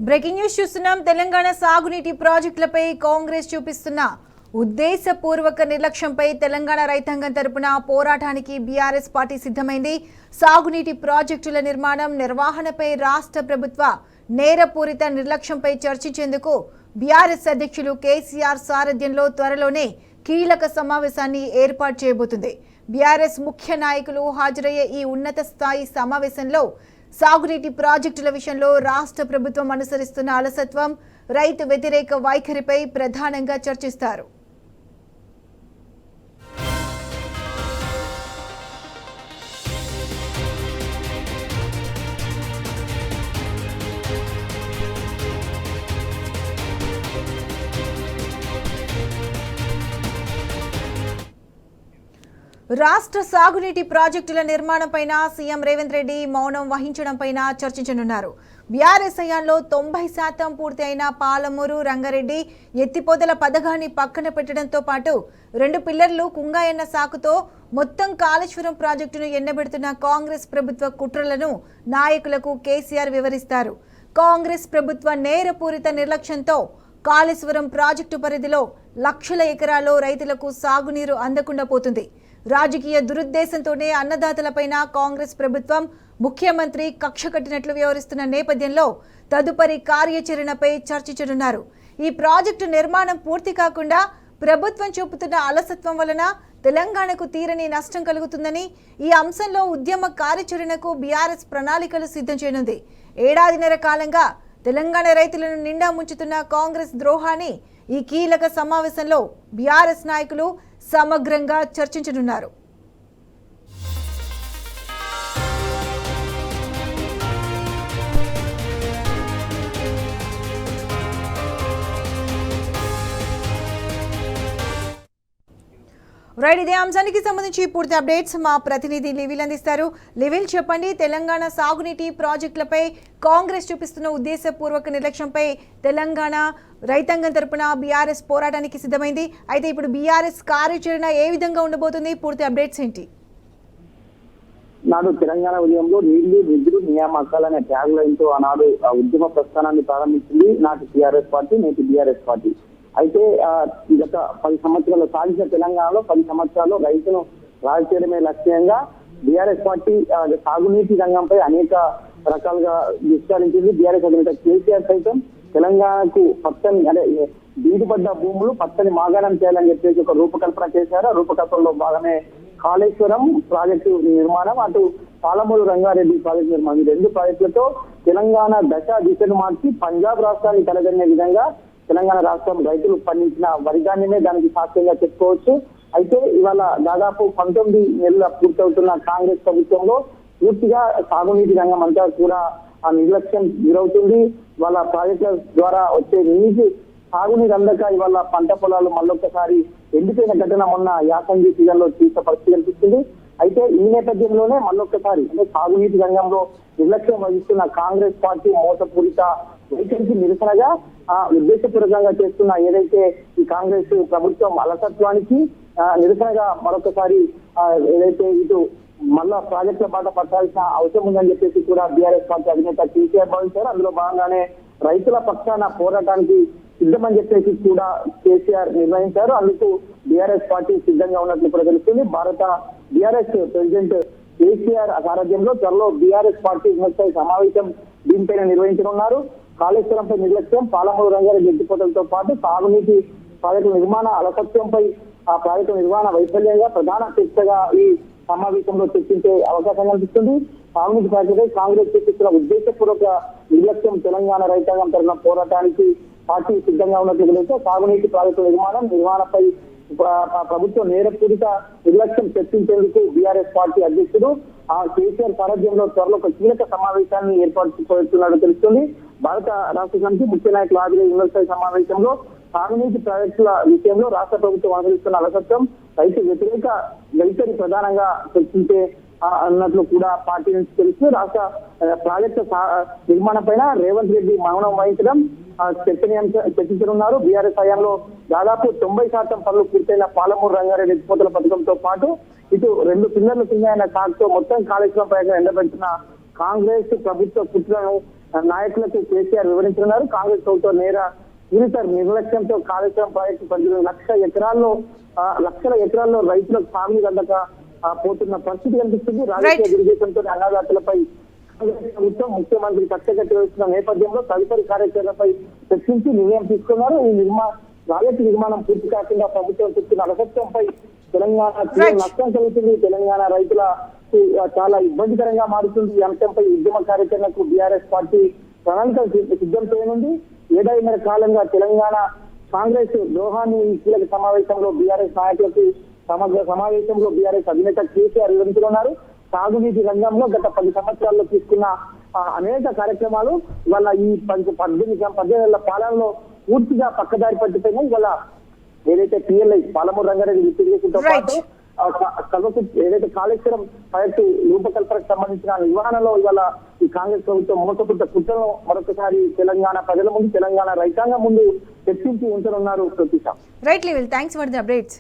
Breaking news చూస్తున్నాం. తెలంగాణ సాగునీటి ప్రాజెక్టులపై కాంగ్రెస్ చూపిస్తున్న ఉద్దేశపూర్వక నిర్లక్ష్యంపై తెలంగాణ రైతాంగం తరపున పోరాటానికి బీఆర్ఎస్ పార్టీ సిద్ధమైంది. సాగునీటి ప్రాజెక్టుల నిర్మాణం నిర్వహణపై రాష్ట్ర ప్రభుత్వ నేరపూరిత నిర్లక్ష్యంపై చర్చించేందుకు బీఆర్ఎస్ అధ్యక్షులు కేసీఆర్ సారథ్యంలో త్వరలోనే కీలక సమావేశాన్ని ఏర్పాటు చేయబోతుంది. బీఆర్ఎస్ ముఖ్య నాయకులు హాజరయ్యే ఈ ఉన్నత స్థాయి సమావేశంలో సాగునీటి ప్రాజెక్టుల విషయంలో రాష్ట్ర ప్రభుత్వం అనుసరిస్తున్న అలసత్వం, రైతు వ్యతిరేక వైఖరిపై ప్రధానంగా చర్చిస్తారు. రాష్ట్ర సాగునీటి ప్రాజెక్టుల నిర్మాణంపైన సీఎం రేవంత్ రెడ్డి మౌనం వహించడంపైన చర్చించనున్నారు. బీఆర్ఎస్ హయాంలో 90% పూర్తి అయిన పాలమూరు, రంగారెడ్డి ఎత్తిపోతల పథకాన్ని పక్కన పెట్టడంతో పాటు 2 పిల్లర్లు కుంగాయన్న సాకుతో మొత్తం కాళేశ్వరం ప్రాజెక్టును ఎండబెడుతున్న కాంగ్రెస్ ప్రభుత్వ కుట్రలను నాయకులకు కేసీఆర్ వివరిస్తారు. కాంగ్రెస్ ప్రభుత్వ నేరపూరిత నిర్లక్ష్యంతో కాళేశ్వరం ప్రాజెక్టు పరిధిలో లక్షల ఎకరాల్లో రైతులకు సాగునీరు అందకుండా పోతుంది. రాజకీయ దురుద్దేశంతోనే అన్నదాతలపైన కాంగ్రెస్ ప్రభుత్వం, ముఖ్యమంత్రి కక్ష కట్టినట్లు వ్యవహరిస్తున్న నేపథ్యంలో తదుపరి కార్యాచరణపై చర్చించనున్నారు. ఈ ప్రాజెక్టు నిర్మాణం పూర్తి కాకుండా ప్రభుత్వం చూపుతున్న అలసత్వం వలన తెలంగాణకు తీరని నష్టం కలుగుతుందని, ఈ అంశంలో ఉద్యమ కార్యాచరణకు బీఆర్ఎస్ ప్రణాళికలు సిద్ధం చేయనుంది. ఏడాదిన్నర కాలంగా తెలంగాణ రైతులను నిండా ముంచుతున్న కాంగ్రెస్ ద్రోహాన్ని ఈ కీలక సమావేశంలో బీఆర్ఎస్ నాయకులు సమగ్రంగా చర్చించనున్నారు. రైట్, ఇదే అంశానికి సంబంధించి పూర్తి అప్డేట్స్ మా ప్రతినిధి లివిల్ అందిస్తారు. లివిల్, చెప్పండి, తెలంగాణ సాగునీటి ప్రాజెక్టులపై కాంగ్రెస్ చూపిస్తున్న ఉద్దేశపూర్వక నిర్లక్ష్యంపై తెలంగాణ రైతాంగం తరపున బీఆర్ఎస్ పోరాటానికి సిద్ధమైంది. అయితే ఇప్పుడు బీఆర్ఎస్ కార్యాచరణ ఏ విధంగా ఉండబోతుంది? పూర్తి అప్డేట్స్ ఏంటి? నాడు తెలంగాణ ఉదయంలో నీళ్లు, నిధులు, నియామకాలనే ట్యాగ్ లైన్ తో ఆనాడు ఉద్యమ ప్రస్థానాన్ని ప్రారంభించింది నాటి టీఆర్ఎస్ పార్టీ, నేటి బీఆర్ఎస్ పార్టీ. అయితే గత 10 సంవత్సరాలు సాధించిన తెలంగాణలో 10 సంవత్సరాల్లో రైతును రాజు చేయడమే లక్ష్యంగా బీఆర్ఎస్ పార్టీ సాగునీటి రంగంపై అనేక రకాలుగా విస్తరించింది. బీఆర్ఎస్ అధినేత కేసీఆర్ సైతం తెలంగాణకు పచ్చని బీడుపడ్డ భూములు పచ్చని మాగాణం చేయాలని చెప్పేసి ఒక రూపకల్పన చేశారు. ఆ రూపకల్పనలో భాగమే కాళేశ్వరం ప్రాజెక్టు నిర్మాణం, అటు పాలమూరు, రంగారెడ్డి ప్రాజెక్టు నిర్మాణం. ఈ 2 ప్రాజెక్టులతో తెలంగాణ దిశను మార్చి పంజాబ్ రాష్ట్రాన్ని కలగనే విధంగా తెలంగాణ రాష్ట్రం రైతులు పండించిన వరిధాన్యమే దానికి సాక్ష్యంగా చెప్పుకోవచ్చు. అయితే ఇవాళ దాదాపు 19 నెలల పూర్తవుతున్న కాంగ్రెస్ ప్రభుత్వంలో పూర్తిగా సాగునీటి రంగం అంతా కూడా ఆ నిర్లక్ష్యం గురవుతుంది. వాళ్ళ ప్రాజెక్టుల ద్వారా వచ్చే నీటి సాగునీరు అందక ఇవాళ పంట పొలాలు మళ్ళొక్కసారి ఎండిపోయిన ఘటన మొన్న యాసంగి సీజన్లో తీసిన పరిస్థితి కనిపిస్తుంది. అయితే ఈ నేపథ్యంలోనే మళ్ళొక్కసారి సాగునీటి రంగంలో నిర్లక్ష్యం వహిస్తున్న కాంగ్రెస్ పార్టీ మోసపూరిత వైఖరికి నిరసనగా ఉద్దేశపూర్వకంగా చేస్తున్న ఏదైతే ఈ కాంగ్రెస్ ప్రభుత్వం అలసత్వానికి నిరసనగా మరొకసారి ఏదైతే ఇటు మళ్ళా ప్రాజెక్టుల బాట పట్టాల్సిన అవసరం ఉందని చెప్పేసి కూడా బీఆర్ఎస్ పార్టీ అధినేత కేసీఆర్ భావించారు. అందులో భాగంగానే రైతుల పక్షాన పోరాటానికి సిద్ధమని చెప్పేసి కూడా కేసీఆర్ నిర్ణయించారు. అందుకు బీఆర్ఎస్ పార్టీ సిద్ధంగా ఉన్నట్లు కూడా తెలుస్తుంది. భారత బీఆర్ఎస్ ప్రెసిడెంట్ కేసీఆర్ సారథ్యంలో త్వరలో బీఆర్ఎస్ పార్టీ ఉన్నత సమావేశం దీనిపైన నిర్వహించనున్నారు. కాళేశ్వరంపై నిర్లక్ష్యం, పాలమూరు, రంగారెడ్డి ఎత్తిపోతలతో పాటు సాగునీటి ప్రాజెక్టు నిర్మాణ అలసత్వంపై ఆ ప్రాజెక్టు నిర్మాణ వైఫల్యంగా ప్రధాన చర్చగా ఈ సమావేశంలో చర్చించే అవకాశం కనిపిస్తుంది. సాగునీటి ప్రాజెక్టుపై కాంగ్రెస్ చూపిస్తున్న ఉద్దేశపూర్వక నిర్లక్ష్యం తెలంగాణ రైతాంగం తరఫున పోరాటానికి పార్టీ సిద్ధంగా ఉన్నట్లు తెలిస్తే సాగునీటి ప్రాజెక్టు నిర్మాణంపై ప్రభుత్వ నేరపూరిత నిర్లక్ష్యం చర్చించేందుకు బీఆర్ఎస్ పార్టీ అధ్యక్షుడు కేసీఆర్ సారథ్యంలో త్వరలో ఒక కీలక సమావేశాన్ని ఏర్పాటు చేస్తున్నట్టు తెలుస్తుంది. భారత రాష్ట్ర సమితి ముఖ్య నాయకులు హాజరై ఉన్నత సమావేశంలో సాగునీటి ప్రాజెక్టుల విషయంలో రాష్ట్ర ప్రభుత్వం అనుసరిస్తున్న అలసత్వం, రైతు వ్యతిరేక వైఖరి ప్రధానంగా చర్చించే అన్నట్లు కూడా పార్టీ నుంచి తెలుసు. రాష్ట్ర ప్రాజెక్టు నిర్మాణం పైన రేవంత్ రెడ్డి మౌనం వహించడం చర్చించనున్నారు. బీఆర్ఎస్ హయాంలో దాదాపు 90% పనులు పూర్తయిన పాలమూరు, రంగారెడ్డి ఎత్తిపోతల పథకంతో పాటు ఇటు 2 పిల్లర్లు కింద సాగుతో మొత్తం కాళేశ్వరం ప్రయోగం ఎండబెట్టిన కాంగ్రెస్ ప్రభుత్వ కుట్రను నాయకులకు కేసీఆర్ వివరించనున్నారు. కాంగ్రెస్ ప్రభుత్వం గురుతర నిర్లక్ష్యంతో కాళేశ్వరం ప్రాజెక్టు 18 లక్షల ఎకరాల్లో రైతులకు సాగునీరు అందక పోతున్న పరిస్థితి కనిపిస్తుంది. రాజకీయ దుర్దేశంతో అన్నదాతలపై ప్రభుత్వం ముఖ్యమంత్రి కట్టగట్టి వేస్తున్న నేపథ్యంలో తదుపరి కార్యాచరణపై చర్చించి నిర్ణయం తీసుకున్నారు. ఈ ప్రాజెక్టు నిర్మాణం పూర్తి కాకుండా ప్రభుత్వం చెప్తున్న అలసత్వంపై తెలంగాణ నష్టం కలుగుతుంది. తెలంగాణ రైతుల చాలా ఇబ్బందికరంగా మారుతుంది. ఈ అంశంపై ఉద్యమ కార్యాచరణకు బీఆర్ఎస్ పార్టీ ప్రణాళిక సిద్ధం చేయనుంది. ఏడాదిన్నర కాలంగా తెలంగాణ కాంగ్రెస్ ద్రోహాన్ని ఈ కీలక సమావేశంలో బీఆర్ఎస్ నాయకులకు సమగ్ర సమావేశంలో బీఆర్ఎస్ అధినేత కేసీఆర్ వివరించనున్నారు. సాగునీటి రంగంలో గత 10 సంవత్సరాల్లో తీసుకున్న అనేక కార్యక్రమాలు ఇవాళ ఈ 18 ఏళ్ల పాలనలో పూర్తిగా పక్కదారి పట్టిపోయినాయి. ఇవాళ ఏదైతే పిఎల్ఐ పాలమూరు రంగారెడ్డి విస్తృతితో పాటు ఏదైతే కాళేశ్వరం ప్రాజెక్టు రూపకల్పనకు సంబంధించిన నిర్వహణలో ఇవాళ ఈ కాంగ్రెస్ ప్రభుత్వం మోసపుట్ట కుట్రను మరొకసారి తెలంగాణ ప్రజల ముందు, తెలంగాణ రైతాంగం ముందు చర్చించి ఉంచనున్నారు. Pratisha right level thanks for the updates.